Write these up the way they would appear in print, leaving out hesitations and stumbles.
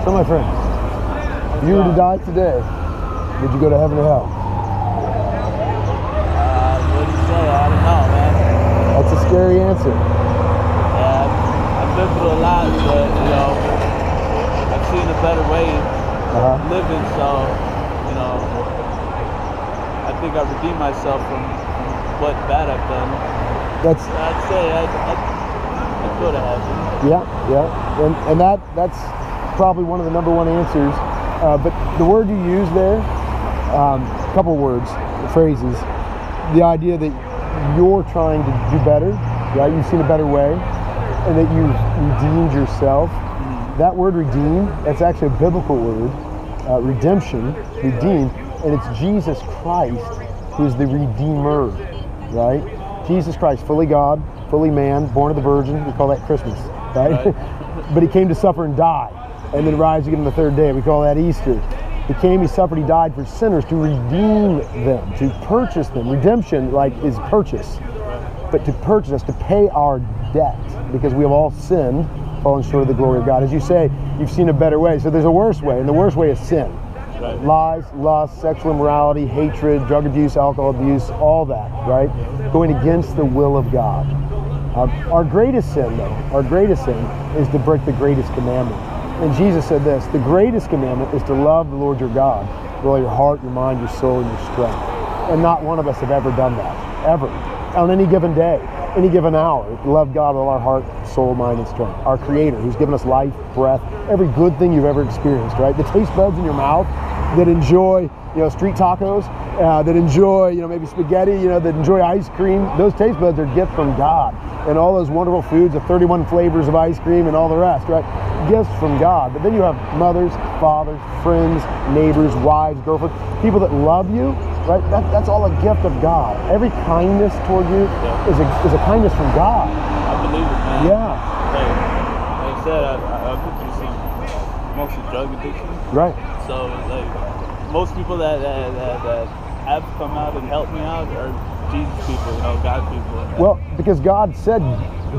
So, my friend, if you were to die today, would you go to heaven or hell? What do you say? I don't know, man. That's a scary answer. Yeah, I've been through a lot, but I've seen a better way of living. So, I think I redeemed myself from what bad I've done. I'd say I'd go to heaven. Yeah, and that's probably one of the number one answers. But the word you use there, a couple words, phrases, the idea that you're trying to do better, right? You've seen a better way, and that you've redeemed yourself. That word redeem, that's actually a biblical word, redemption, redeemed, and it's Jesus Christ who's the Redeemer, right? Jesus Christ, fully God, fully man, born of the Virgin. We call that Christmas, right? But he came to suffer and die, and then rise again on the third day. We call that Easter. He came, he suffered, he died for sinners to redeem them, to purchase them. Redemption, is purchase. But to purchase us, to pay our debt, because we have all sinned, fallen short of the glory of God. As you say, you've seen a better way. So there's a worse way, and the worst way is sin. Right. Lies, lust, sexual immorality, hatred, drug abuse, alcohol abuse, all that, right? Going against the will of God. Our greatest sin, is to break the greatest commandment. And Jesus said this, the greatest commandment is to love the Lord your God with all your heart, your mind, your soul, and your strength. And not one of us have ever done that, ever. On any given day, any given hour, love God with all our heart, soul, mind, and strength. Our Creator, who's given us life, breath, every good thing you've ever experienced, right? The taste buds in your mouth that enjoy, street tacos, that enjoy, maybe spaghetti, that enjoy ice cream. Those taste buds are gifts from God. And all those wonderful foods, the 31 flavors of ice cream and all the rest, right? Gifts from God. But then you have mothers, fathers, friends, neighbors, wives, girlfriends, people that love you, right? That's all a gift of God. Every kindness toward you is a kindness from God. I believe it, man. Yeah. Like I said, I've been through some mostly drug addiction. Right. So, most people that have come out and helped me out are Jesus people, God people. Well, because God said,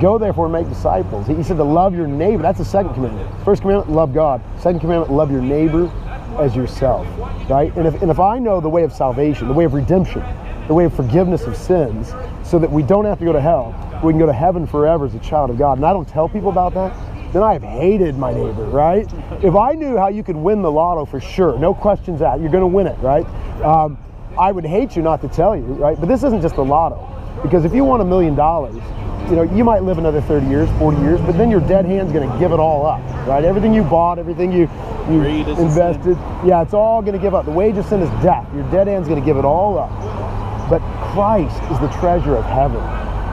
go therefore and make disciples. He said to love your neighbor. That's the second commandment. First commandment, love God. Second commandment, love your neighbor as yourself, right? And if I know the way of salvation, the way of redemption, the way of forgiveness of sins, so that we don't have to go to hell, we can go to heaven forever as a child of God, and I don't tell people about that, then I have hated my neighbor, right? If I knew how you could win the lotto for sure, no questions asked, you're going to win it, right? I would hate you not to tell you, right? But this isn't just the lotto, because if you won $1 million, you might live another 30 years, 40 years, but then your dead hand's going to give it all up, right? Everything you bought, everything you invested, it's all going to give up. The wage of sin is death. Your dead hand's going to give it all up. But Christ is the treasure of heaven,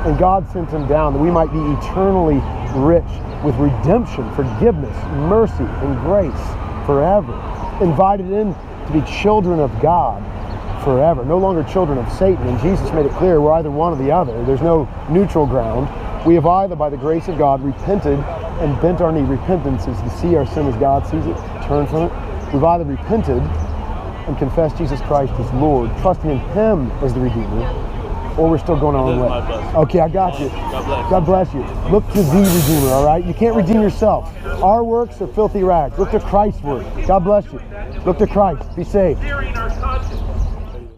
and God sent him down that we might be eternally rich with redemption, forgiveness, mercy, and grace forever. Invited in to be children of God forever, no longer children of Satan. And Jesus made it clear we're either one or the other. There's no neutral ground. We have either, by the grace of God, repented and bent our knee. Repentance is to see our sin as God sees it, turn from it. We've either repented and confessed Jesus Christ as Lord, trusting in him as the Redeemer, or we're still going our own way. Okay, I got you. God bless you. Look to the Redeemer, all right? You can't redeem yourself. Our works are filthy rags. Look to Christ's work. God bless you. Look to Christ. Be saved.